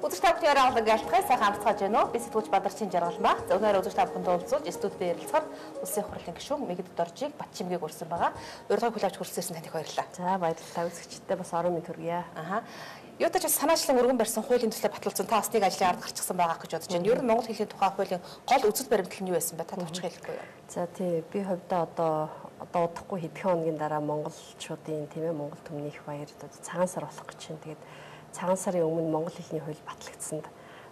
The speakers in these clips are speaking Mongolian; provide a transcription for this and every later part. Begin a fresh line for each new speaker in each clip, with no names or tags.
Үзэгч та бүхний орой алга алтхай сайхан амарцгааж байна уу? Би сэтгүүлч Бадарчин Жаргал ба. За өнөөдөр үзэгч та бүхэнд уулзуулж студид ярилцахад Улсын их хурлын гишүүн Мэгд Доржийг Батчимгийг урьсан байгаа. Урилгыг хүлээж хүргэсэн таныг баярлалаа.
За баярлалаа. Үзэгчдээ бас орон мэнд хүргье.
Юутай ч санаачлан өргөн барьсан хуулийн төслөөр батлуулсан та бас нэг ажлын ард гарчихсан байгаа гэж бодож байна. Ер нь Монгол хэлний тухай хуулийн гол үзэл баримтлал нь юу байсан бэ? Та товчхон хэлэхгүй юу?
За тий, би хувьдаа одоо удахгүй хэдхэн хоногийн дараа монголчуудын тийм ээ Монгол түмний их баярд цагаан сар болох гэж байна. Тэгээд цагаан сарын өмнө Монгол хэлний хууль батлагдсанд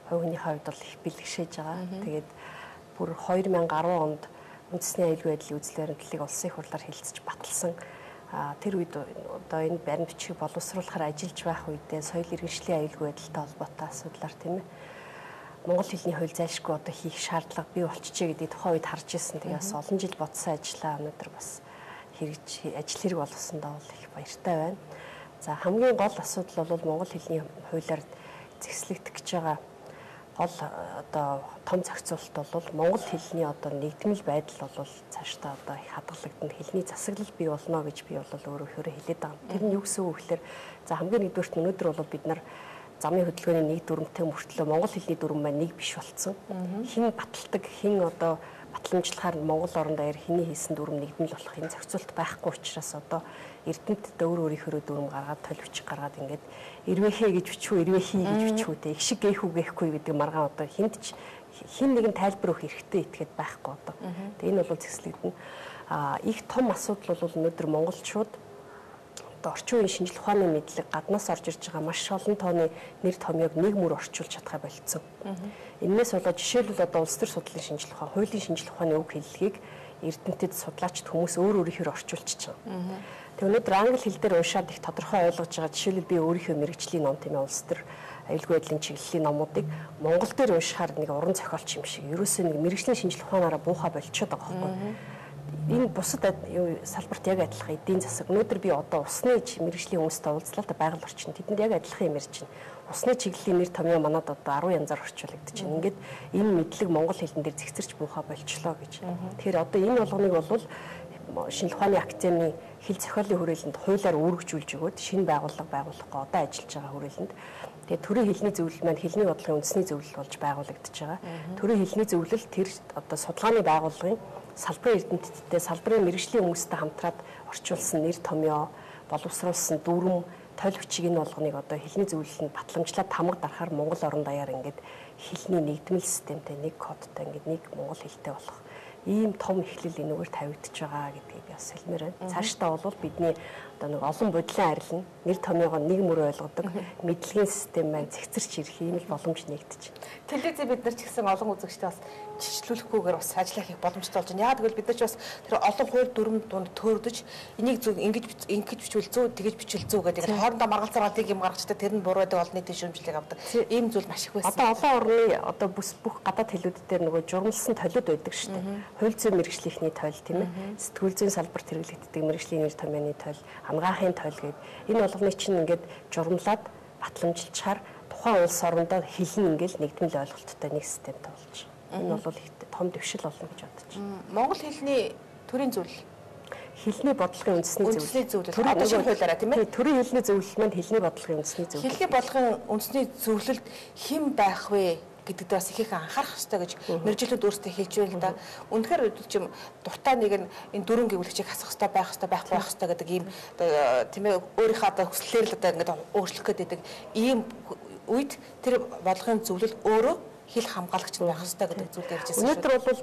хувийнхээ хувьд бол их бэлгшээж байгаа. Тэгээд бүр 2010 онд үндэсний аюулгүй байдлын үзэл баримтлалыг улсын их хурлаар хэлэлцэж баталсан. Тэр үед одоо энэ баримт бичгийг боловсруулахаар ажиллаж байх үедээ соёл иргэншлийн аюулгүй байдалтай холбоотой асуудлаар тийм ээ Монгол хэлний хууль зайлшгүй одоо хийх шаардлага бий болчихжээ гэдгийг тухайн үед харж ирсэн. Тэгээ бас олон жил бодсон ажиллаа өнөөдөр бас ажил хэрэг болгосондоо бол их баяртай байна. За хамгийн гол асуудал бол Монгол хэлний хуулиар зэгслэгдэх гэж байгаа гол одоо том зохицуулалт бол Монгол хэлний одоо нэгдмэл байдал бол цаашдаа одоо их хадгалагдана, хэлний засаглал бий болно гэж би бол өөрөө хэлээд байгаа. Тэр нь юу гэсэн үг гэхээр за хамгийн нэгдүгээрт өнөөдөр бол бид нар замын хөдөлгөөний нэг дүрмтэй мөртлөө Монгол хэлний дүрм маань нэг биш болсон. Хин баталдаг, хин одоо батламжлахаар Монгол орон даяар хэний хийсэн дүрм нэгдмэл болох энэ зохицуулалт байхгүй учраас одоо Эрдэнэт өөр өөрийнхөө дүрм гаргаад толь бичих гаргаад ингээд ирвэхэ гэж бичвүү, ирвэхий гэж бичвүү те их шиг гээхүү гээхгүй гэдэг маргаан одоо хин нэгэн тайлбар өгөх хэрэгтэй итгээд байхгүй одоо. Тэгээ энэ бол зэгслэгдэнэ. Их том асуудал бол өнөөдөр монголчууд орчин үеийн шинжлэх ухааны мэдлэг гаднаас орж ирж байгаа маш олон тооны нэр томьёог нэг мөр орчуулж чадхаа болцсон. Энээс болоод жишээлбэл одоо улс төр судлалын шинжлэх ухаан, хуулийн шинжлэх ухааны үг хэллэгийг Эрдэнэтэд судлаачд хүмүүс өөрөөрийнхөө орчуулчихж байгаа. Тэгээ өнөөдөр англи хэл дээр уншаад их тодорхой ойлгож байгаа жишээлбэл би өөрийнхөө мэрэгжлийн ном тийм ээ улс төр аюулгүй байдлын чиглэлийн номуудыг монгол дээр уншихаар нэг уран зохиолч юм шиг ерөөсөө нэг мэрэгжлийн шинжлэх ухаанаараа буухаа болчиход байгаа байхгүй. Энэ бусад салбарт яг адилхан эдийн засаг. Өнөөдөр би одоо усны мэрэгжлийн хүмүүстэй уулзлаа та байгаль орчин. Тэдэнд яг адилхан юм ярьж байна. Усны чиглэлийн нэр томьёо манад одоо 10 янзаар орчуулагдаж байна. Ингээд энэ мэдлэг монгол хэлэн дээр зэгцэрч буухаа болчлоо гэж. Тэгэхээр одоо энэ болгоныг бол шинжлэх ухааны академийн хэл зохиолын хүрээлэнд хуулиар үүргэжүүлж өгөөд шинэ байгууллага байгуулахгүй одоо ажиллаж байгаа хүрээлэнд тэгээ төрийн хэлний зөвлөл маань хэлний бодлогын үндэсний зөвлөл болж байгуулагдаж байгаа. Төрийн хэлний зөвлөл тэр одоо судалгааны байгууллагын салбарын эрдэмтдтэй салбарын мэрэгжлийн хүмүүстэй хамтраад орчуулсан нэр томьёо, боловсруулсан дүрм, тойл бичиг энэ болгоныг одоо хэлний зөвлөлөнд батламжлаад тамга дарахаар Монгол орон даяар ингээд хэлний нэгдмэл системтэй нэг кодтой ингээд нэг монгол хэлтэй болох ийм том эхлэл энэгээр тавигдж байгаа гэдгийг бас хэлмээр байна. Цаашдаа бол бидний одоо нэг олон бодлын арилна, нэр томьёогоо нэг мөр ойлгодог, мэдлэгийн систем маань зэгцэрч ирэх ийм л боломж нэгдэж байна.
Телевизээ бид нар ч гэсэн олон үзэгчтэй бас чичлүүлэхгүйгээр бас ажиллах их боломжтой болж байна. Яагаад гэвэл бид нар ч бас тэр олон хууль дүрм дунд төөрдөж энийг зөв ингэж бичвэл зүү тэгэж бичвэл зүү гэдэг хоорондоо маргалцаар нэг юм гаргачтай тэр нь буруу байдаг олонний төшөөмжлийг авдаг. Ийм зүйл маш их байсан.
Одоо олон орны одоо бүх гадаад хэлүүд дээр нөгөө журмалсан толиуд байдаг шүү дээ. Хууль зүйн мэрэгжлийнхний тойл тийм ээ. Сэтгүүл зүйн салбарт хэрэглэгддэг мэрэгжлийн нэр томьёоны тойл, хамгаахын тойл гэдэг энэ болгоны чинь ингээд журмлаад батламжилчаар тухайн улс орондоо хэлн ингээл нэгдмэл ойлголттой нэг системтэй болж байна. Энэ бол том дэвшил болно гэж бодож байна.
Монгол хэлний төрийн зөвлөл
хэлний бодлогын үндэсний
зөвлөл. Одоо шинэ хуулиараа тийм ээ.
Төрийн хэлний зөвлөл маань хэлний бодлогын үндэсний зөвлөл.
Хэлний бодлогын үндэсний зөвлөлд хэн байх вэ гэдэгт бас их анхаарах хэрэгтэй гэж мэргэжлүүд өөрсдөө хэлж байна л да. Үнэхээр чим дуртай нэг нь энэ дөрвөн гэвлэгчийг хасах хэрэгтэй байх хэрэгтэй гэдэг ийм тийм ээ өөрийнхөө одоо хүслээр л одоо ингээд өөрчлөх гэдэг ийм үед тэр бодлогын зөвлөл өөрөө хэл хамгаалагч байх хэрэгтэй гэдэг зүйл ярьж байсан.
Өнөөдөр бол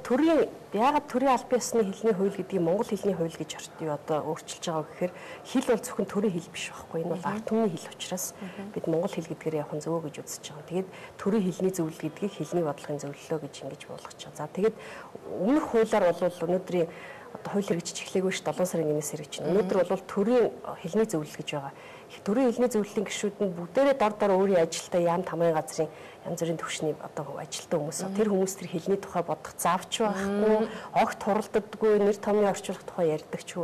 яагаад төрийн албан ёсны хэлний хууль гэдгийг монгол хэлний хууль гэж одоо өөрчилж байгаа гэхээр хэл бол зөвхөн төрийн хэл биш байхгүй. Энэ бол ард түмний хэл учраас бид монгол хэл гэдгээр явах нь зөвөө гэж үзэж байгаа. Тэгээд төрийн хэлний зөвлөл гэдгийг хэлний бодлогын зөвлөлөө гэж ингэж болгож байгаа. За тэгээд өмнөх хуулиар бол өнөөдрийн одоо хууль хэрэгжиж эхлэегүй ш 7 сарын 1-ээс хэрэгжиж байна. Өнөөдөр бол төрийн хэлний зөвлөл гэж байгаа. Төрийн хэлний зөвлөлийн гишүүд нь бүгдээрээ дор өөрийн ажилдаа яам тамгын газрын янз бүрийн төвшний одоо ажилтаа хүмүүс. Тэр хүмүүс тэр хэлний тухай бодох заавч байхгүй, огт хуралддаггүй, нэр томьёо орчуулах тухай ярьдаг ч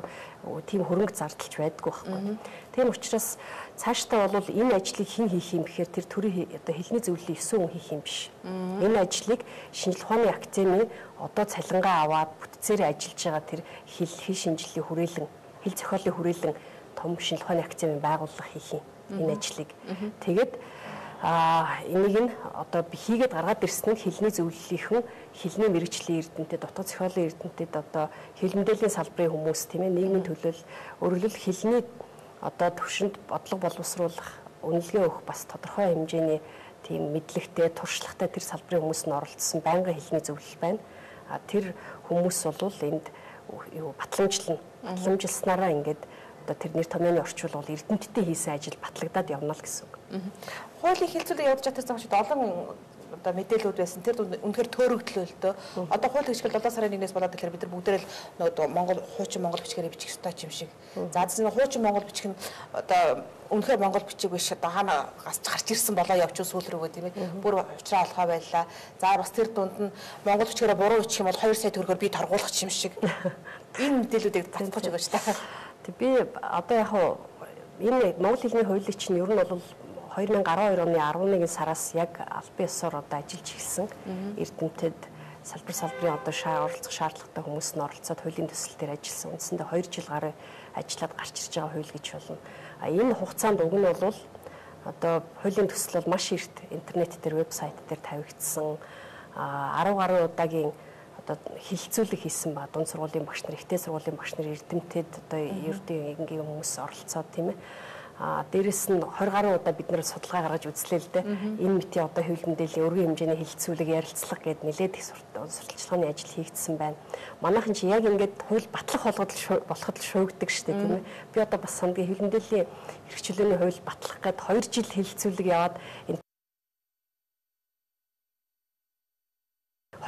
тийм хөрөнгө зардалч байдаггүй байхгүй. Тийм учраас цаашдаа бол энэ ажлыг хэн хийх юм бэхээр тэр төрийн одоо хэлний зөвлөлийн 9 хүн хийх юм биш. Энэ ажлыг шинжлэх ухааны академи одоо цалингаа аваад бүтцээр ажиллаж байгаа тэр хэл шинжилгээ хүрээлэн, хэл зохиолын хүрээлэн том шинжлэх ухааны академийн байгууллага хийх юм энэ ажлыг. Тэгээд энийг нь одоо хийгээд гаргаад ирсэн нь хэлний зөвлөлийнхэн хэлний мэрэгжлийн эрдэмтэд, дутуу зохиолын эрдэмтэд одоо хэл мэдээллийн салбарын хүмүүс тийм ээ нийгмийн төлөөлөл өөрөлдөл хэлний одоо төвшөнд бодлого боловсруулах, үнэлгээ өгөх бас тодорхой хэмжээний тийм мэдлэгтэй, туршлагатай тэр салбарын хүмүүс нь оролцсон байнгын хэлний зөвлөл байна. Тэр хүмүүс бол энд батламжилснараа ингээд одоо тэрний томьёоны орчуул бол эрдэмтдийн хийсэн ажил батлагдаад явна л гэсэн үг.
Хуулийн хэлцүүлэг явуулж чадсан ч олон одоо мэдээлүүд байсан. Тэр үнэхээр төөрөгдлөө. Одоо хууль хэвшгэл 7 сарын 1-ээс болоод тэгэхээр бид нар бүгдээрээ л Монгол хуучин монгол бичгээр бичих ёстой юм шиг. За зөвхөн хуучин монгол бичих нь одоо үнэхээр монгол бичиг биш одоо хаана гарч ирсэн болоо явж сүүл рүүгээ тийм ээ. Бүр уучраа алхаа байлаа. За бас тэр дунд нь монгол бичгээрээ буруу бичих юм бол 2 сая төгрөгөөр би торгуулах юм шиг. Энэ мэдээлүүдийг татгаж өгөөч та.
Би одоо яг энэ монгол хэлний хуулийн чинь ер нь бол 2012 оны 11 сараас яг албан ёсоор одоо ажиллаж эхэлсэн эрдэмтэд салбарын одоо оролцох шаардлагатай хүмүүс нь оролцоод хуулийн төсөл дээр ажилласан. Үндсэндээ 2 жил гаруй ажиллаад гарч ирж байгаа хууль гэж болно. Энэ хугацаанд уг нь бол одоо хуулийн төсөл бол маш эрт интернет дээр вебсайт дээр тавигдсан 10 гаруй удаагийн одоо хилцүүлэг хийсэн ба дунд сургуулийн багш нар, ихтэй сургуулийн багш нар эрдэмтэд одоо ердийн ингийн хүмүүс оролцоод тийм ээ. Дээрэс нь 20 гаруй удаа бид нэр судалгаа гаргаж үзлээ л дээ. Энэ мэтийн одоо хууль мэдээллийн өргөн хэмжээний хилцүүлэг ярилцлага гэд нэлээд их сурталчилгааны ажил хийгдсэн байна. Манайхан чи яг ингээд хууль батлах болоход л шуугдаг штэ тийм ээ. Би одоо бас сандгийн хууль мэдээллийн хэрэгчлээний хууль батлах гээд 2 жил хилцүүлэг яваад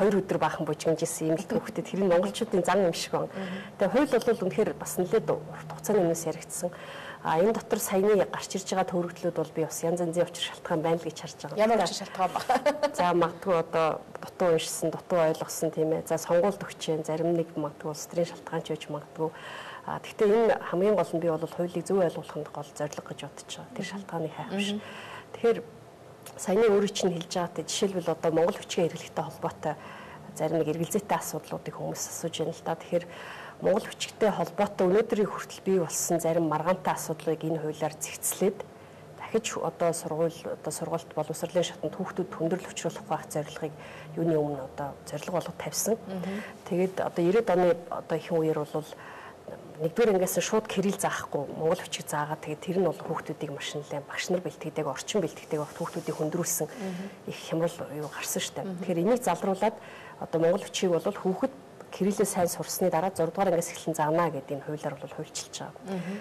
2 өдөр баахан бужигнажсэн юм л төвхөдөд тэр нь монголчуудын зан юм шиг байна. Тэгээ хууль бол үнэхээр бас нэлээд урт хугацааны өмнөөс яригдсан. Энэ дотор саяны гарч ирж байгаа төвөргөлүүд бол би бас янз янзын учир шалтгаан байна л гэж харж байгаа.
Ямар учир шалтгаан ба?
За магадгүй одоо дутуу уншсан, дутуу ойлгосон тийм ээ. За сонгуульд өгчээ, зарим нэг магадгүй улс төрийн шалтгаан ч байж магадгүй. Гэхдээ энэ хамгийн гол нь би бол хуулийг зөв ойлгуулахын гол зорилго гэж бодож байгаа. Тэр шалтгааны хайх биш. Тэгэхээр саяны өөрөө чинь хэлж байгаатай жишээлбэл одоо монгол хүчгийн хэрэглэхтэй холбоотой зарим нэг эргэлзээтэй асуудлуудыг хүмүүс асууж байна л да. Тэгэхээр монгол хүчтэй холбоотой өнөөдрийн хүртэл бий болсон зарим маргаантай асуудлыг энэ хуулиар зэгцлээд дахиж одоо сургуульд боловсролын шатанд хүүхдүүд хүндрэл учруулах байх зорилгыг юуны өмнө одоо зорилго болгож тавьсан. Тэгээд одоо 90-ад оны одоо ихэнх үеэр бол нэгдүгээр ангиас шууд кирилл заахгүй монгол хүчийг заагаад тэгээд тэр нь бол хүүхдүүдийг маш нэлээд багш нар бэлтгэдэг, орчин бэлтгэдэг хүүхдүүдийг хүндрүүлсэн их хямрал гарсан шүү дээ. Тэгэхээр энийг залруулад одоо монгол хүчийг бол хүүхэд кириллээ сайн сурсны дараа 6 дугаар ангиас эхлэн заана гэдэг энэ хуулиар бол хуульчилж байгаа.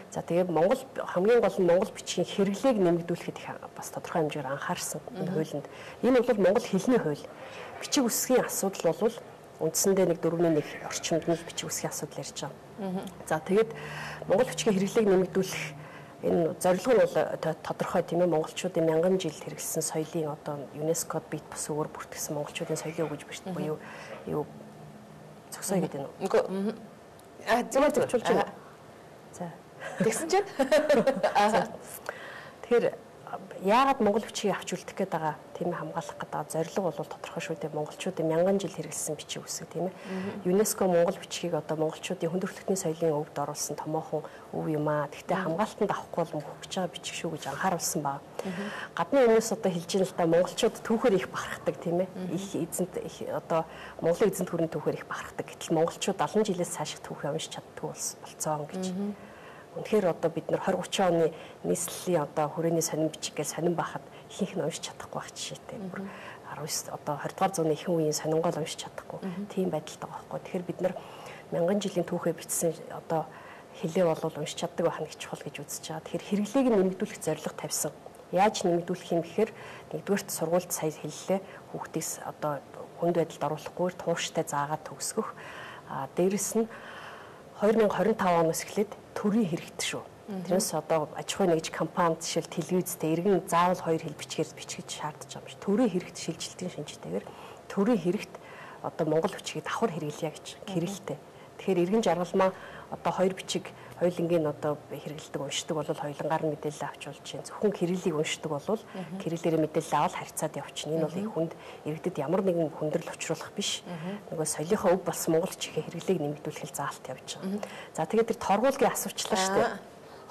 За тэгээд Монгол хамгийн гол нь монгол бичгийн хэрэглээг нэмэгдүүлэхэд их бас тодорхой хэмжээгээр анхаарсан энэ хуулинд. Энэ бол монгол хэлний хууль. Бичиг үсгийн асуудал бол үндсэндээ нэг 4-1 орчимд нь бичиг үсгийн асуудал ярьж байгаа. За тэгээд монгол бичгийн хэрэглээг нэмэгдүүлэх энэ зорилго нь бол тодорхой тийм ээ монголчуудын мянган жил хэрэглэсэн соёлын одоо ЮНЕСКОд бит бус өөр бүртгэсэн монголчуудын соёлын өгж бишт буюу юу зөксөй гэдэг нь.
Үгүй.
Зөв зөвчүүлж байна. За.
Тэгсэн чинь.
Тэгэхээр яагаад монгол бичгийг авч үлдэх гээд байгаа тийм ээ хамгаалах гэдэг зорилго бол тодорхой шүү дээ. Монголчуудын мянган жил хэрэглэсэн бичиг үсэг тийм ээ. ЮНЕСКО монгол бичгийг одоо монголчуудын хүндрэлтний соёлын өвд оруулсан томоохон өв юм аа. Гэхдээ хамгаалтанд авахгүй бол мөхөж байгаа бичиг шүү гэж анхааруулсан баг. Гадны өмнөөс одоо хэлж ийн л да монголчууд түүхээр их бахархдаг тийм ээ. Их эзэнт одоо Монголын эзэнт хүрэн түүхээр их бахархдаг. Гэтэл монголчууд 70 жилээс цааш түүхээ уншиж чаддгүй болцоо гэж. Үнэхээр одоо бид нар 20-30 оны нийслэлийн одоо хүрээний сонин бичиг гэж сонин байхад ихэнх нь уншиж чадахгүй байх жишээтэй. Бүр 19 одоо 20 дугаар зууны ихэнх үеийн сонингол уншиж чадахгүй. Тийм байдалтай байгаа байхгүй. Тэгэхээр бид нар мянган жилийн түүхээ бичсэн одоо хэлээ бол уншиж чаддаг байх нь чухал гэж үзэж байгаа. Тэгэхээр хэрэглээг нэмэгдүүлэх зорилго тавьсан. Яаж нэмэгдүүлэх юм гэхээр нэгдүгээрт сургуульд сая хэллээ хүүхдээс одоо хүнд байдалд оруулахгүйгээр тууштай заагаад төгсгөх. Дээрэс нь 2025 оноос эхлээд төрийн хэрэгт шүү. Тэрнээс одоо аж ахуйн нэгж компани жишээл телевизтэй иргэн заавал 2 хэл бичгээр бичгэж шаардаж байгаа юм шиг. Төрийн хэрэгт шилжилтийн шинжтэйгээр төрийн хэрэгт одоо монгол бичгийг давхар хэрэглэе гэж кириллтэй. Тэгэхээр иргэн жаргалмаа одоо 2 бичиг хоёулангийн одоо хэрэгэлдэг уншдаг бол хоёулангаар нь мэдээлэл авч болж чинь зөвхөн кириллийг уншдаг бол кириллээр мэдээлэл авал харьцаад явчихна. Энэ бол их хүнд иргэдэд ямар нэгэн хүндрэл учруулах биш. Нөгөө соёлынхоо өв болсон монгол чихээ хэрэглээг нэмэгдүүлэх заалт явж байгаа. За тэгээд тэр торгуулгийн асуучлаа шүү дээ.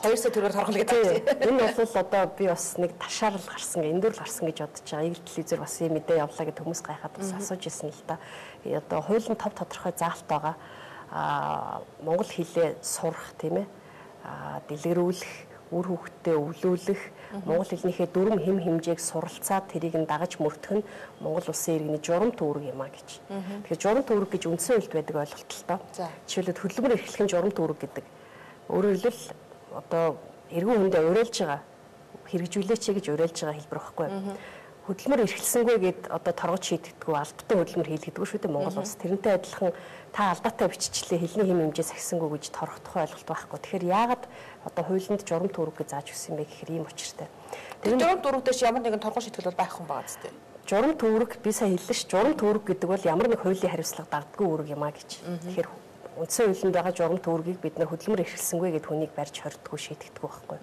2 сая төгрөгөөр торгоно гэдэг.
Энэ бол одоо би бас нэг ташаарл гарсан, эндүр гарсан гэж бодож байгаа. Игэл телевизээр бас юм мэдээ явлаа гэдэг хүмүүс гайхаад бас асууж ирсэн л да. Одоо хуулийн тав тодорхой заалт байгаа. Монгол хэлээ сурах тийм ээ. Дэлгэрүүлэх, үр хөвгтөө өвлүүлэх, монгол хэлнийхээ дүрм хэм хэмжээг суралцаад тэрийг нь дагаж мөрдөх нь Монгол улсын иргэний журам төвөрг юм а гэж. Тэгэхээр журам төвөрг гэж үндсэн үйлд байдаг ойлголт л доо. Жишээлбэл хөдөлмөр эрхлэх нь журам төвөрг гэдэг. Өөрөөр хэлбэл одоо эргэн хүндээ уриалж байгаа хэрэгжүүлээч гэж уриалж байгаа хэлбэр багхгүй. Хөдөлмөр эрхэлсэнгүй гэд одоо торгож шийдэгдэггүй албатай хөдөлмөр хийлгдэг шүү дээ Монгол улс. Тэрнтэй адилхан та алдаатай биччихлээ хэлний хэм хэмжээ сахисангүй гэж торгох тухай ойлголт байхгүй. Тэгэхээр яагаад одоо хуулинд журам төвөрг гэж зааж өгсөн бэ гэхээр ийм учиртай.
Тэр журам төвөргдөөс ямар нэгэн торгон шийтгэл бол байхгүй байгаа зү.
Журам төвөрг би сая хэллээ ш. Журам төвөрг гэдэг бол ямар нэг хуулийн хариуцлага дагддаггүй үүрэг юм а гэж. Тэгэхээр үндсэн хуулинд байгаа журам төвөргийг бид нар хөдөлмөр эрхэлсэнгүй гэд хүнийг барьж хоригдгүй шийдэгдэггүй байхгүй.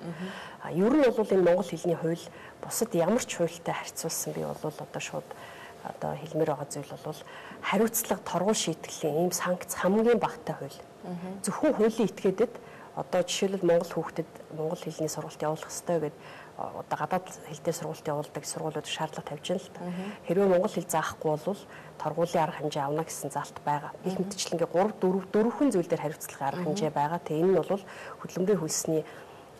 Ер нь бол энэ Монгол хэлний хууль бусад ямар ч хуультай харьцуулсан би бол одоо шууд одоо хэлмээр байгаа зүйл бол хариуцлага торгуул шийтгэлийн ийм санкц хамгийн багатай хууль. Зөвхөн хуулийн этгээдэд одоо жишээлбэл монгол хүүхдэд монгол хэлний сургалт явуулах ёстой гэдэг одоо гадаад хэлтэй сургалт явуулдаг сургуулиуд шаардлага тавьж байна л та. Хэрвээ монгол хэл заахгүй бол торгуулийн арга хэмжээ авна гэсэн залт байгаа. Их мэдчлэн ингээ 3-4 зүйл дээр хариуцлага арга хэмжээ байгаа. Тэгээ энэ нь бол хөдөлмөрийн хөлсний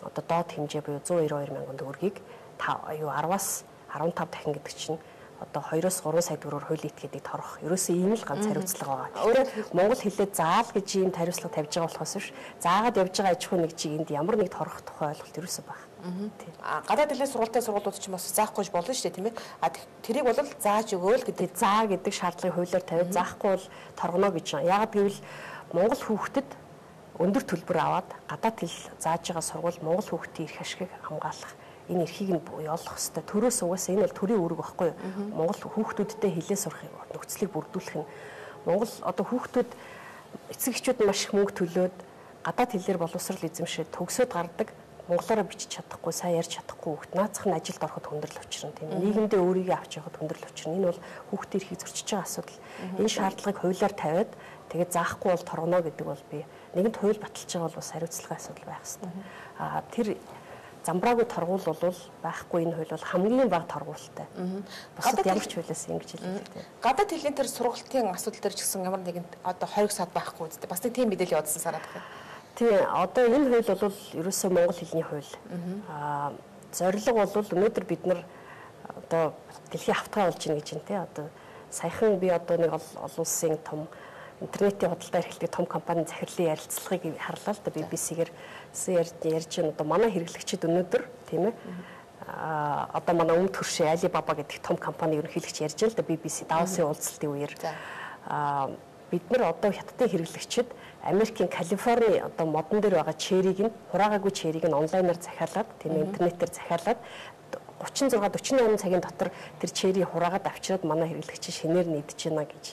одоо доод хэмжээ буюу 192 мянган төгрөгийг 10-аас 15 дахин гэдэг чинь одоо 2-оос 3 сая төгрөгөөр хуулийн этгээдийг торгох. Ерөөсөө ийм л ганц хариуцлага байгаа. Өөрөөр монгол хэлээ заал гэж ийм хариуцлага тавьж байгаа болохоос биш. Заагаад явж байгаа аж ахуйн нэгжийг энд ямар нэг торгох тухай ойлголт ерөөсөө байна.
Гадаад хэлний сургуулиуд ч бас заахгүй болно шүү дээ тийм ээ. Тэрийг бол зааж өгөөл гэдэг.
Заа гэдэг шаардлагыг хуулиар тавиад заахгүй бол торгоно гэж байна. Яагаад гэвэл монгол хүүхдэд өндөр төлбөр аваад гадаад хэл зааж байгаа сургууль монгол хүүхдийн эрх ашигыг хамгаалах энэ эрхийг нь ялах хэвээр төрөөс угаасаа энэ бол төрийн үүрэг байхгүй юу? Монгол хүүхдүүдтэй хэлээ сурах нөхцөлийг бүрдүүлэх нь Монгол одоо хүүхдүүд эцэг эхчүүд маш их мөнгө төлөөд гадаад хэлээр боловсрал эзэмшээд төгсөөд гардаг монголоор бичиж чадахгүй, сайн ярьж чадахгүй хүүхд наацх нь ажилд ороход хүндрэл учрна тийм ээ. Нийгэмдээ өөрийгөө авч явахад хүндрэл учрна. Энэ бол хүүхдийн эрхийг зөрчиж байгаа асуудал. Энэ шаардлагыг хуулиар тавиад тэгээд заахгүй бол торгоно гэдэг бол би нэгэнт хууль баталж байгаа бол бас хариуцлагын асуудал байх хэрэгтэй. Тэр замбраагүй торгуул бол байхгүй энэ хууль бол хамгийн бага торгуултай. Бусад ямар ч хуулиас ингэж хэлдэг.
Гадаад хэлний тэр сургалтын асуудал дээр ч гэсэн ямар нэгэн одоо хориг сад байхгүй үстэй. Бас нэг тийм мэдээлэл явуулсан санаад байна.
Тий, одоо энэ хууль бол ерөөсөө монгол хэлний хууль. Зорилго бол өнөөдөр бид нар одоо дэлхийн хавтгай болж байна гэж байна тий. Одоо саяхан би одоо нэг олон улсын том интернетийн худалдаа эрхлэдэг том компанийн захирлын ярилцлагыг харлаа л да BBC-гээр ярьж байна. Одоо манай хэрэглэгчид өнөөдөр тийм ээ одоо манай өмнөд хөршээ Alibaba гэдэг том компани ерөнхийлөгч ярьж байна л да BBC Давосын уулзалтын үеэр бид нар одоо хятадын хэрэглэгчид Америкийн Калифорни одоо модон дээр байгаа чэрийг нь хураагаагүй чэрийг нь онлайнаар захиалаад тийм интернетээр захиалаад 36-48 цагийн дотор тэр чэрийг хураагаад авчираад манай хэрэглэгч шинээр нийдэж байна гэж.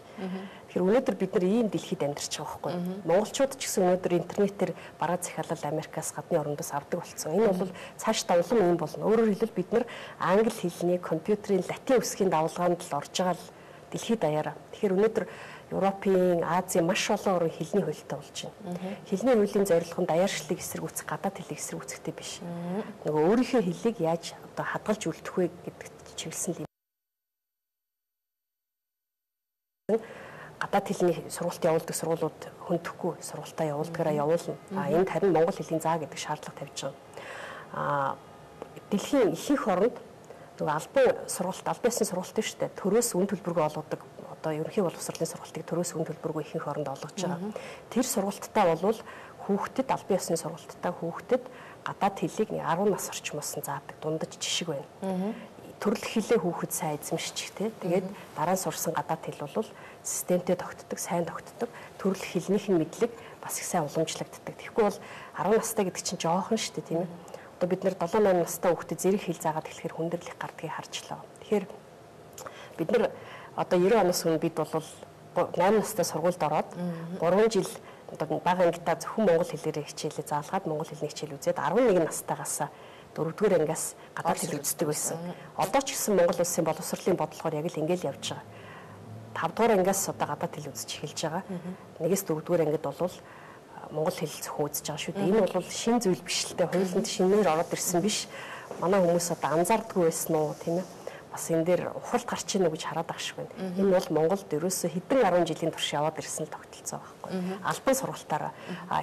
Тэгэхээр өнөөдөр бид нар ийм дэлхийд амьдарч байгаа байхгүй юу? Монголчууд ч гэсэн өнөөдөр интернетээр бараа захиалал Америкаас гадны орнодоос авдаг болсон. Энэ бол цаашдаа улам юм болно. Өөрөөр хэлбэл бид нар англи хэлний, компьютерийн, латин үсгийн давалгаанд л орж байгаа л дэлхийд даяараа. Тэгэхээр өнөөдөр Европын, Азийн маш олон орн хэлний хуультай болж байна. Хэлний хуулийн зорилго нь даяаршлыг эсэргүүцэх, гадаад хэлийг эсэргүүцэхтэй биш. Нөгөө өөрийнхөө хэлийг яаж одоо хадгалж үлдэх вэ гэдэгт чиглэсэн юм. Гадаад хэлний сургалт явуулдаг сургуулиуд хөндөхгүй сургалтаа явуулдагаараа явуулна. Энд харин монгол хэлний заа гэдэг шаардлага тавьж байгаа. Дэлхийн ихэнх оронд нөгөө албан сургалт, албан ёсны сургалт шүү дээ. Төрөөс үн төлбөргөө олгодог одоо ерөнхий боловсролын сургалтыг төрөөс үн төлбөргүй ихэнх оронд олгож байгаа. Тэр сургалтаа бол хүүхдэд албан ёсны сургалтаа хүүхдэд гадаад хэлийг 10 нас орчмоос нь заадаг дундаж жишг байна. Төрөл хэлээ хүүхэд сайн эзэмшчих те. Тэгээд дараа нь сурсан гадаад хэл бол системтэй тогтдог, сайн тогтдог. Төрөл хэлнийх нь мэдлэг бас их сайн уламжлагддаг. Тэгэхгүй бол 10 настай гэдэг чинь жоохон шүү дээ тийм ээ. Одоо бид нэр 7-8 настай хүүхдэд зэрэг хэл заагаад эхлэхээр хүндрэлийг гардгийг харчлаа. Тэгэхээр бид нар одоо 90 оноос өмнө бид бол 8 настай сургуульд ороод 3 жил одоо бага ангидаа зөвхөн монгол хэлээр хичээлээ заалгаад монгол хэлний хичээл үзээд 11 настайгаас 4-р ангиас гадаад хэл үздэг байсан. Одоо ч гэсэн Монгол улсын боловсролын бодлогоор яг л ингээл явж байгаа. 5-р ангиас одоо гадаад хэл үзэж эхэлж байгаа. 1-4-р ангид бол монгол хэл зөвхөн үзэж байгаа шүү дээ. Энэ бол шин зүйл биш л дээ. Хуулинд шинээр ороод ирсэн биш. Манай хүмүүс одоо анзаардгүй байсан уу тийм ээ. Бас энэ дээр ухалт гарч ийнө гэж хараад байгаа шиг байна. Энэ бол Монголд ерөөсөө хэдэн 10 жилийн турш яваад ирсэн л тогтолцоо байхгүй. Албан сургалтаараа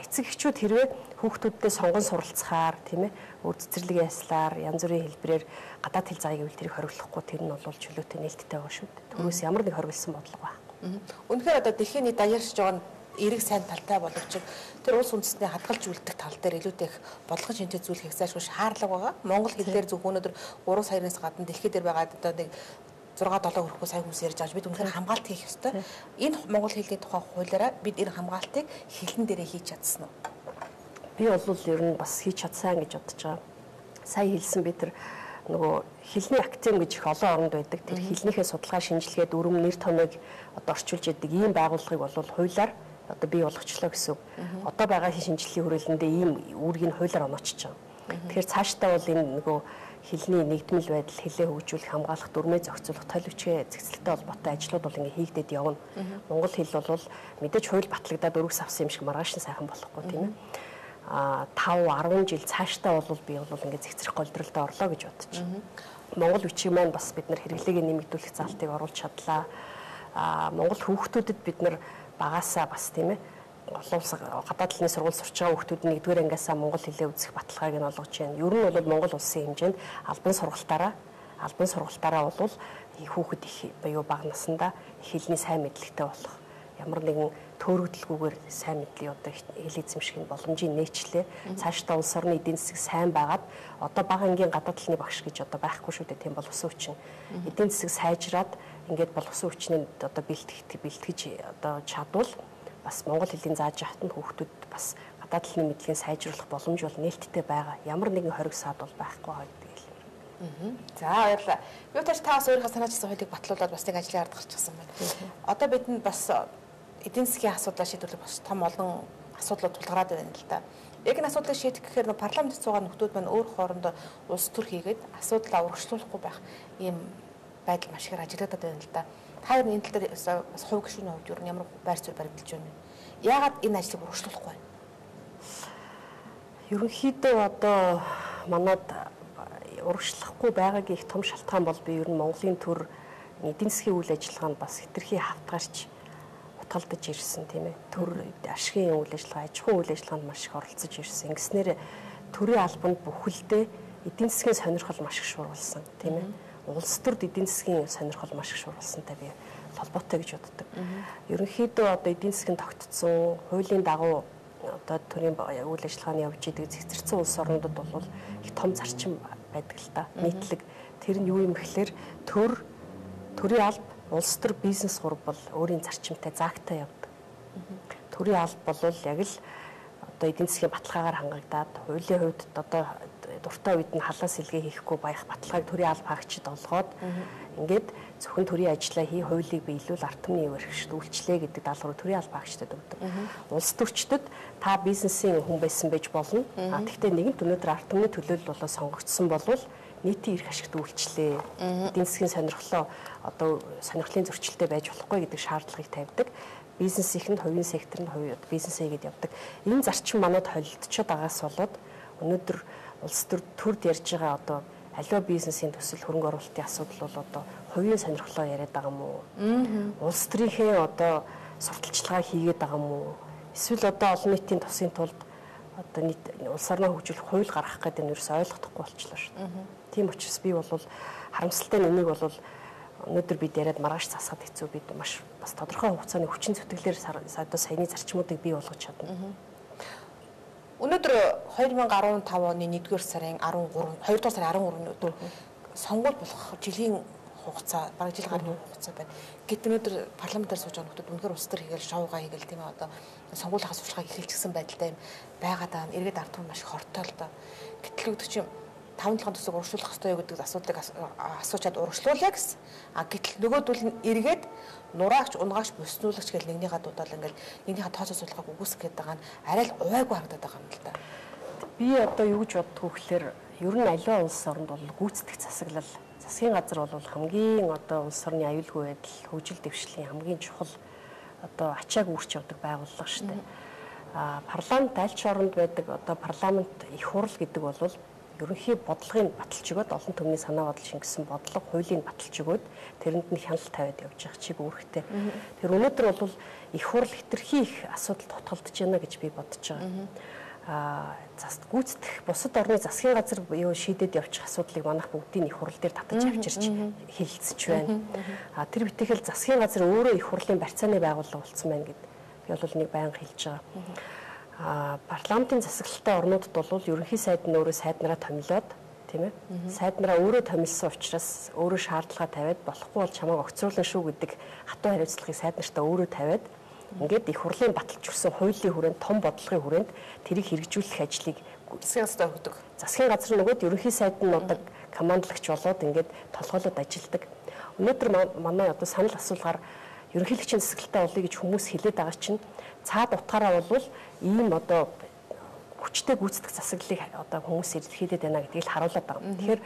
эцэг эхчүүд хэрвээ хүүхдүүддээ сонгон суралцахаар тийм ээ өөр цэцэрлэгийн яслаар янз бүрийн хэлбэрээр гадаад хэл заая гэвэл тэрийг хориглохгүй тэр нь бол чөлөөтэй нээлттэй байгаа шүү дээ. Төрөөс ямар нэг хориглосон бодлого байхгүй.
Үнэхээр одоо дэлхийн даяарч байгаа нь эрэг сайн талтай боловч тэр улс үндэстний хадгалж үлдэх тал дээр илүүтэй их бодлого шинжтэй зүйл хийх заашгүй шаардлага байгаа. Монгол хэл дээр зөвхөн өнөөдөр 3 саянаас гадна дэлхий дээр байгаа одоо нэг 6-7 хүрэхгүй сая хүмүүс ярьж байгаа бид үнэхээр хамгаалт хийх ёстой. Энэ монгол хэлний тухай хуулиараа бид энэ хамгаалтыг хэлэн дээрээ хийж чадсан уу?
Би бол ер нь бас хийж чадсан гэж бодож байгаа. Сая хэлсэн би тэр нөгөө хэлний актем гэж их олон оронд байдаг. Тэр хэлнийхээ судалгаа шинжилгээд өрөм нэр томьёог одоо орчуулж яадаг ийм байгууллагыг бол хуулиар одоо бий болгочлоо гэсэн үг. Одоо байгаа шинжилгээний хүрээлэндээ ийм үүргийг хуулиар оноочж байгаа. Тэгэхээр цаашдаа бол энэ нөгөө хэлний нэгдмэл байдал хэлээ хөгжүүлэх хамгаалах дүрмээ зохицуулах тойл бичгээ зэгцэлтэй холбоотой ажлууд бол ингээ хийгдээд явна. Монгол хэл бол мэдээж хууль батлагдаад өргөс авсан юм шиг маргааш нь сайхан болохгүй тийм ээ. 5-10 жил цаашдаа бол би бол ингээ зэгцрэх голдролд орлоо гэж бодож байна. Монгол бичиг маань бас бид нар хэрэглээг нэмэгдүүлэх залтыг оруулж чадлаа. Монгол хүүхдүүдэд бид нар багасаа бас тийм ээ олон улс гадаад хэлний сургууль сурч байгаа хүүхдүүд нь 1-р ангиасаа монгол хэлээ үзэх баталгааг нь олгож байна. Ер нь бол Монгол улсын хэмжээнд албан сургалтаараа бол хүүхэд их буюу бага насндаа хэлний сайн мэдлэгтэй болох ямар нэгэн төөрөгдөлгүйгээр сайн мэдлэг одоо хэл эзэмших боломжийг нээчлээ. Цаашдаа улс орны эдийн засаг сайн байгаад одоо бага ангийн гадаад хэлний багш гэж одоо байхгүй шүү дээ. Тийм боловсон хүчин. Эдийн засаг сайжраад ингээд боловсон хүчний одоо бэлтгэж одоо чадвал бас монгол хэлийг зааж явахад нь хүүхдүүд бас гадаад хэлний мэдлэгийг сайжруулах боломж бол нээлттэй байгаа. Ямар нэгэн хориг саад бол байхгүй байгаа гэдэг юм.
За баярлалаа. Юу тааш та бас өөрийнхөө санаачилсан хуулийг батлуулаад бас нэг ажлын ард гарчихсан байна. Одоо бидэнд бас эдийн засгийн асуудлаа шийдвэрлэх бас том олон асуудлууд тулгараад байна л да. Яг энэ асуудлыг шийдэх гэхээр парламентд суугаа нөхдүүд маань өөр хоорондоо улс төр хийгээд асуудлаа урагшлуулахгүй байх ийм байдал маш их ажиглагдаад байна л да. Та энэ тал дээр бас хувь гишүүний хувьд юу ямар байр суурь баримталж байна вэ? Яагаад энэ ажлыг урагшлуулахгүй байна?
Ерөнхийдөө одоо манад урагшлахгүй байгаагийн их том шалтгаан бол би ер нь Монголын төр эдийн засгийн үйл ажиллагаанд бас хэтэрхий хавтгаарч утгалдаж ирсэн тийм ээ. Төр ашигын үйл ажиллагаа, аж ахуйн үйл ажиллагаанд маш их оролцож ирсэн. Ингэснээр төрийн албанд бүхэлдээ эдийн засгийн сонирхол маш их шуурвалсан тийм ээ. Улс төрд эдийн засгийн сонирхол маш их шуурвалсантай би холбоотой гэж боддог. Ерөнхийдөө одоо эдийн засгийн тогтцсон, хуулийн дагуу одоо төрийн үйл ажиллагааны явж идэг цэцэрсэн улс орнуудад бол их том зарчим байдаг л та. Нийтлэг тэр нь юу юм гэхэлэр төрийн алба, улс төр бизнес гурав бол өөрийн зарчимтай заагтай явдаг. Төрийн алба бол яг л одоо эдийн засгийн баталгаагаар хангагдаад хуулийн хувьд одоо дуртай үед нь халаас сэлгээ хийхгүй байх баталгааг төрийн алба хаагчид олгоод ингээд зөвхөн төрийн ажлаа хий хуулийг биелүүл ард түмний өргөжлөлт үйлчлээ гэдэг даалгавар төрийн алба хаагчдад өгдөг. Улс төрчдөд та бизнесийн хүн байсан байж болно. Гэхдээ нэгэнт өнөөдөр ард түмний төлөөлөл болоо сонгогдсон болвол нийтийн эрх ашигт үйлчлээ. Эдийн засгийн сонирхлоо одоо сонирхлын зөрчилтэй байж болохгүй гэдэг шаардлагыг тавьдаг. Бизнесийнх нь хувийн сектор нь бизнес хийгээд явдаг. Энэ зарчим манад холилдчиход байгаас болоод өнөөдөр улс төрд ярьж байгаа одоо аливаа бизнесийн төсөл хөрөнгө оруулалтын асуудал бол одоо хувийн сонирхлоо яриад байгаа юм уу? Улс төрийнхээ одоо сурталчилгаа хийгээд байгаа юм уу? Эсвэл одоо олон нийтийн тусын тулд одоо нийт улс орноо хөгжүүлэх хууль гаргах гэдэг нь ерөөсөй ойлгохдохгүй болчихлоо шүү дээ. Тийм учраас би бол харамсалтай нь энийг бол өнөөдөр бид яриад маргааш засахад хэцүү бид маш бас тодорхой хугацааны хүчин зүтгэлээр одоо саяны зарчмуудыг бий болгож чадна.
Өнөөдөр 2015 оны 1-р сарын 2-р сарын 13-ны өдөр сонгуул болох жилийн хугацаа, бараг жил гаруй хугацаа байна. Гэтэл өнөөдөр парламентаар сууж байгаа хүмүүс үнэхээр улс төр хийгээл шоугаа хийгээл тийм ээ одоо сонгуулийнхаа сурчлагыг эхэлчихсэн байдалтай юм байгаад байгаа. Эргээд ард түмэн маш их хортой л доо. Гэтэл өгдөг чинь 5-7 төсөг урагшлуулах ёстой юу гэдэг асуудлыг асуучаад урагшлуулъя гэсэн. Гэтэл нөгөөдөл нь эргээд нураагч, унгаагч, буснуулагч гэл нэгнийхээ дуудаал ингээл нэгнийхээ тооцоо судалгааг үгүйсэх гэдэг байгаа нь арай л увайгүй харагдаад байгаа юм л да.
Би одоо юу гэж боддгоо гэхээр ер нь аливаа улс оронд бол гүйцэтгэх засаглал, засгийн газар бол хамгийн одоо улс орны аюулгүй байдал, хөгжил дэвшлийн хамгийн чухал одоо ачааг үүрч явдаг байгууллага шүү дээ. парламент аль ч оронд байдаг одоо парламент их хурал гэдэг бол ерөнхий бодлогыг баталж өгөөд олон түмний санаа бодол шингэсэн бодлого хуулийг баталж өгөөд тэрэнд нь хяналт тавиад явж байгаа чиг үүрэгтэй. Тэр өнөөдөр бол их хурал хэтэрхий их асуудал тутгалдаж байна гэж би бодож байгаа. Гүйцэтгэх бусад орны засгийн газар юу шийдээд явчих асуудлыг манайх бүгдийн их хурал дээр татаж авчирч хэлэлцэж байна. Тэр битгэл засгийн газар өөрөө их хурлын барьцааны байгууллага болсон байна гэд би бол нэг байнга хэлж байгаа. Парламентын засаглалтай орнуудад бол ерөнхий сайд нь өөрөө сайднараа томилоод тийм ээ сайднараа өөрөө томилсон учраас өөрөө шаардлага тавиад болохгүй бол чамайг огцруулна шүү гэдэг хатуу хариуцлагыг сайднартаа өөрөө тавиад ингээд их хурлын баталж өгсөн хуулийн хүрээнд том бодлогын хүрээнд тэрийг хэрэгжүүлэх ажлыг
засгийн газар өгдөг.
Засгийн газар нөгөөд ерөнхий сайд нь одоо командлагч болоод ингээд толгойлоод ажилладаг. Өнөөдөр манай одоо санал асуулгаар ерөнхийлөгчийн засаглалтай болъё гэж хүмүүс хэлээд байгаа чинь цаад утгаараа бол ийм одоо хүчтэй гүйцэтгэх засаглалыг одоо хүмүүс илэрхийлээд байна гэдгийг л харуулдаг байгаа. Тэгэхээр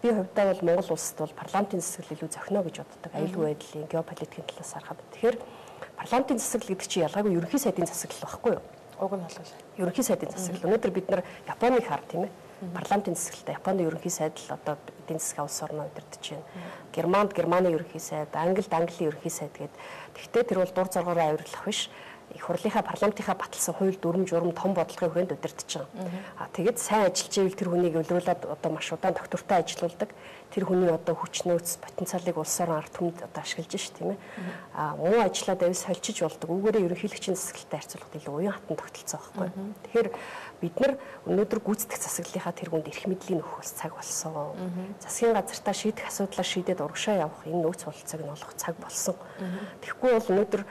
би хувьдаа бол Монгол улсад бол парламентын засаглал илүү зохино гэж боддог. Аюулгүй байдлын геополитикийн талаас харахад. Тэгэхээр парламентын засаглал гэдэг чинь ялгаагүй ерөнхий сайдын засаглал байхгүй юу?
Уг нь бол
ерөнхий сайдын засаглал. Өнөөдөр бид нар Японыг хар тийм ээ. Парламентын засаглалтай Японы ерөнхий сайд л одоо эдийн засгийн улс орноо удирдах байна. Германд Германы ерөнхий сайд, Англид Английн ерөнхий сайд гэдэг. Тэгвэл тэр бол дур зоргоороо авирлах биш. Их хурлынхаа парламентынхаа баталсан хууль дүрм журм том бодлогын хүрээнд удирдах байгаа. Тэгээд сайн ажиллаж ивэл тэр хүнийг өвлрүүлээд одоо маш удаан доктортой ажилуулдаг. Тэр хүний одоо хүч нөөц потенциалыг улс орон ард түмэд одоо ашиглаж ш тийм ээ. Муу ажиллаад авис холчиж болдог. Үүгээрээ ерөнхийлөгчийн засаглалтай харьцуулахад илүү уян хатан тогтолцоо байхгүй. Тэгэхээр бид нар өнөөдөр гүйцэтгэх засаглалынхаа тэргуунд эрх мэдлийн өгөх цаг болсон. Засгийн газартаа шийдэх асуудлаа шийдээд урагшаа явах энэ нөөц бололцоог нь олох цаг болсон. Тэгэхгүй бол өнөөдөр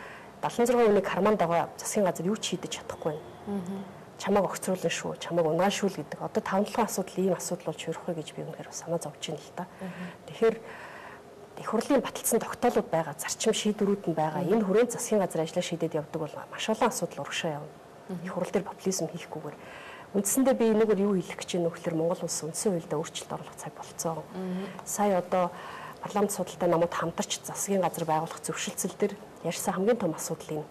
76 хүнийг карманд байгаа засгийн газар юу ч шийдэж чадахгүй байна. Чамайг огцруулна шүү, чамайг унаашуул гэдэг. Одоо 5-7 асуудал ийм асуудал болж хөрөх вэ гэж би үнэхээр санаа зовж байна л та. Тэгэхээр их хурлын баталсан тогтоолууд байгаа, зарчим шийдвэрүүд нь байгаа. Энэ хүрээнд засгийн газар ажиллаа шийдээд явдаг бол маш олон асуудал урагшаа явна. Их хурл дээр популизм хийхгүйгээр. Үндсэндээ би энэгээр юу хэлэх гэж байна вэ гэхээр Монгол улс үндсэн хуульд өөрчлөлт оруулах цаг болцсон. Сая одоо парламент судалтай намууд хамтарч засгийн газар байгуулах зөвшөлтсөл дээр ярьсан хамгийн том асуудал энэ.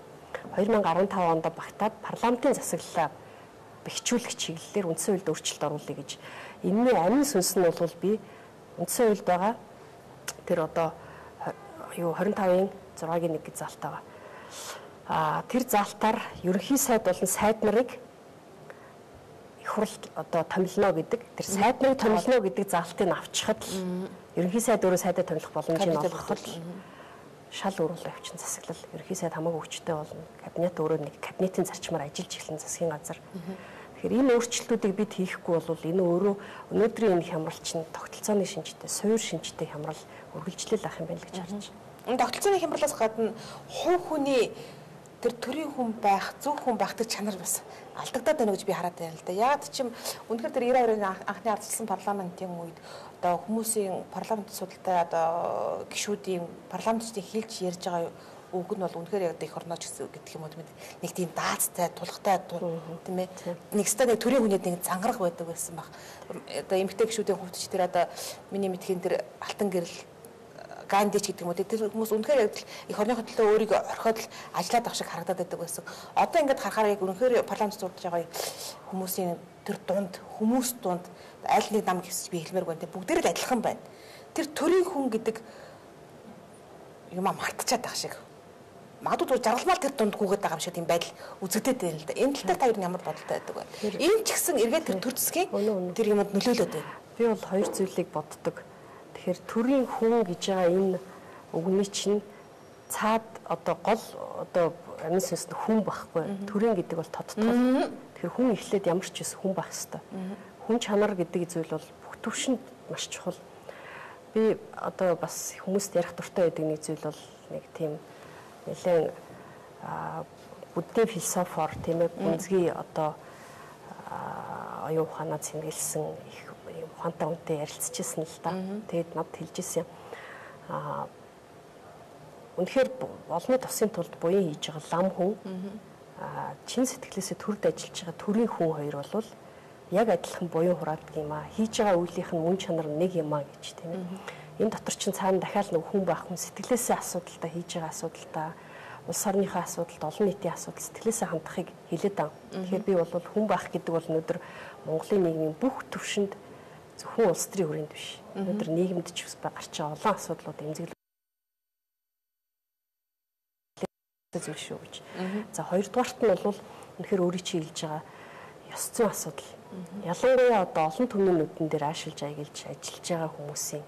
2015 онд багтаад парламентын засаглалаа бэхжүүлэх чиглэлээр үндсэн хуульд өөрчлөлт оруулъя гэж. Энэний амин сүнс нь бол би үндсэн хуульд байгаа тэр одоо 25-ын 6-гийн 1 заалт байгаа. Тэр заалтаар ерөнхий сайд болон сайд нарыг их хуралд одоо томилно гэдэг. Тэр сайд нарыг томилно гэдэг заалтыг авчихад ерөнхий сайд өөрөө сайдаа томилох боломжийг олгоход шал өөрөөр явчихсан засаглал. Ерөнхий сайд хамаагүй хүчтэй болно. Кабинет өөрөө нэг кабинетийн зарчмаар ажиллаж эхлэн засгийн газар. Тэгэхээр энэ өөрчлөлтүүдийг бид хийхгүй бол энэ өөрөө өнөөдрийн энэ хямрал чинь тогтолцооны шинжтэй, суур шинжтэй хямрал үргэлжлэл ах юм байна л гэж харж байна.
Энэ тогтолцооны хямралаас гадна хувь хүний тэр төрийн хүн байх, зөв хүн байхдаг чанар бас алдагдаад байна гэж би хараад байна л да. Яагаад ч юм үнэхээр тэр 92-ын анхны ардчилсан парламентын үед одоо хүмүүсийн парламент судалтай одоо гишүүдийн парламентчдын хэлж ярьж байгаа үг нь бол үнэхээр яг их орнооч гэдэг юм уу нэг тийм даацтай тулгатай тийм ээ нэг стадийн төрийн хүнийд нэг зангарах байдаг байсан баг. Одоо эмэгтэй гишүүдийн хувьд ч тэр одоо миний мэдхийн тэр алтан гэрэл Гандич гэдэг юм уу тэр хүмүүс үнэхээр яг их орныхоо төлөө өөрийгөө орхиод л ажиллаад авах шиг харагдаад байдаг байсан. Одоо ингээд харахаар яг үнэхээр парламент судалж байгаа хүмүүсийн тэр дунд хүмүүс дунд аль нэг нам гэсч би хэлмээр байна. Бүгдээр л адилхан байна. Тэр төрийн хүн гэдэг юм мартчихад байгаа шиг. Магадгүй жаргалмал тэр дунд гүгээд байгаа юм шиг тийм байдал үзэгдээд байна л да. Энэ тал дээр та юу ямар бодолтой байдаг вэ? Энэ ч гэсэн эргээд тэр төр засгийн тэр юмд нөлөөлөд байна.
Би бол хоёр зүйлийг боддог. Тэгэхээр төрийн хүн гэж байгаа энэ үгний чинь цаад одоо гол одоо амин сүнс нь хүн байхгүй. Төрийн гэдэг бол тодтгол. Тэгэхээр хүн эхлээд ямар ч юм хүн байх хэвээр. Хүн чанар гэдэг зүйл бол бүх төвшөнд маш чухал. Би одоо бас хүмүүст ярих дуртай байдаг нэг зүйл бол нэг тийм нэлээд буддийн философор тийм ээ гүнзгий одоо оюун ухаанаа цэмгэлсэн их ухаантай үнтэй ярилцчихсан л да. Тэгээд надад хэлжсэн юм. Үнэхээр олны тусын тулд буян хийж байгаа лам хүн чин сэтгэлээсээ төрд ажиллаж байгаа төрийн хүн хоёр бол яг адилхан буян хураадаг юм аа. Хийж байгаа үйлийнх нь мөн чанар нэг юм аа гэж тийм ээ. Энэ дотор чинь цаана дахиад нэг хүн байх хүн сэтгэлээсээ асуудалтай хийж байгаа асуудалтай улс орныхаа асуудалд олон нийтийн асуудал сэтгэлээсээ хандахыг хэлээд байгаа. Тэгэхээр би бол хүн байх гэдэг бол өнөөдөр Монголын нийгмийн бүх төвшөнд зөвхөн улс төрийн хүрээнд биш. Өнөөдөр нийгэмд ч бас гарч байгаа олон асуудлууд эмзэглэл зүйл шүү гэж. За хоёрдугаарт нь бол үнэхээр өөрийн чинь хэлж байгаа ёс зүйн асуудал. Ялангуяа одоо олон түмний нүдэн дээр аашилж аягуулж ажиллаж байгаа хүмүүсийн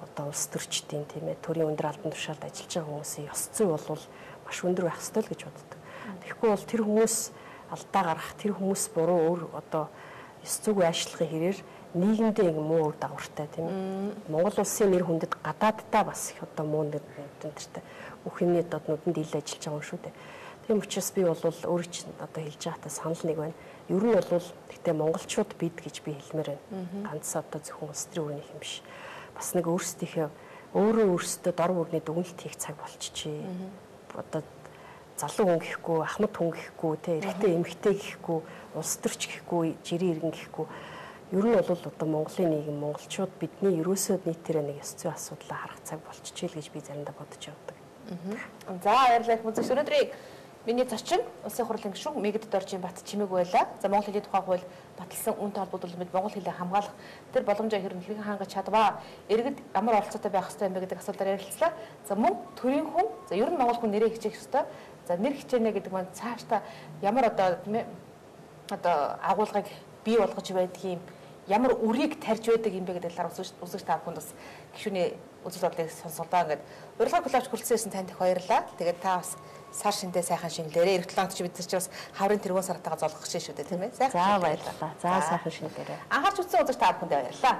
одоо улс төрчдийн тийм ээ төрийн өндөр албан тушаалд ажиллаж байгаа хүмүүсийн ёс зүй бол маш өндөр байх ёстой л гэж боддог. Тэгэхгүй бол тэр хүмүүс алдаа гаргах, тэр хүмүүс буруу өөр одоо ёс зүйг аашлахын хэрээр нийгэмдээ ингэ муу үр дагавартай тийм ээ. Монгол улсын нэр хүндэд гадааддаа бас их одоо муу нэр хүндтэй бүх юмны доднуудад ил ажиллаж байгаа юм шүү дээ. Тийм учраас би бол өөрөө чинь одоо хэлж байгаатаа санал нэг байна. Ер нь бол гэхдээ монголчууд бид гэж би хэлмээр байна. Ганц одоо зөвхөн улс төрийн үеийнх юм биш. Бас нэг өөрөөсөө дор бүрний дүгнэлт хийх цаг болчихжээ. Одоо залуу хүн гэхгүй, ахмад хүн гэхгүй, тэ эрэгтэй эмэгтэй гэхгүй, улс төрч гэхгүй, жирийн иргэн гэхгүй. Ер нь бол одоо Монголын нийгэм, монголчууд бидний ерөөсөө нийтээрээ нэг ёс зүйн асуудлаа харах цаг болчихжээ л гэж би заримдаа бодож явдаг.
За баярлалаа хүмүүст. Өнөөдрийг миний зочин Улсын хурлын гишүүн Мэгдэд Оржийн Бат чимээг байлаа. За Монгол хэлний тухай хууль баталсан үнэтэй холбогдол мэд Монгол хэлийг хамгаалах тэр боломжоо хэрнэлийг хангаж чадваа. Иргэд ямар оролцоотой байх ёстой юм бэ гэдэг асуултаар ярилцлаа. За мөн төрийн хүн, за ер нь Монгол хүн нэрээ хичээх ёстой. За нэр хичээнэ гэдэг маань цаашдаа ямар одоо тийм ээ одоо агуулгыг бий болгож байдгийг, ямар үрийг тарьж байдаг юм бэ гэдэг талаар үзэж та бүхэнд бас гишүүний үзэл бодлыг сонсголоо. Ингээд урилга клубч хүрэлцээсэн танд их баярлалаа. Тэгээд та бас сар шиндээ сайхан шинлээрээ эх 7 хоногт чи бид нар чи бас хаврын тэргуун сартаагаа золгох гэж шүү дээ тийм ээ.
За баярлалаа. За сайхан шинлээрээ.
Анхаарч үзсэн үзэгч та бүхэндээ баярлалаа.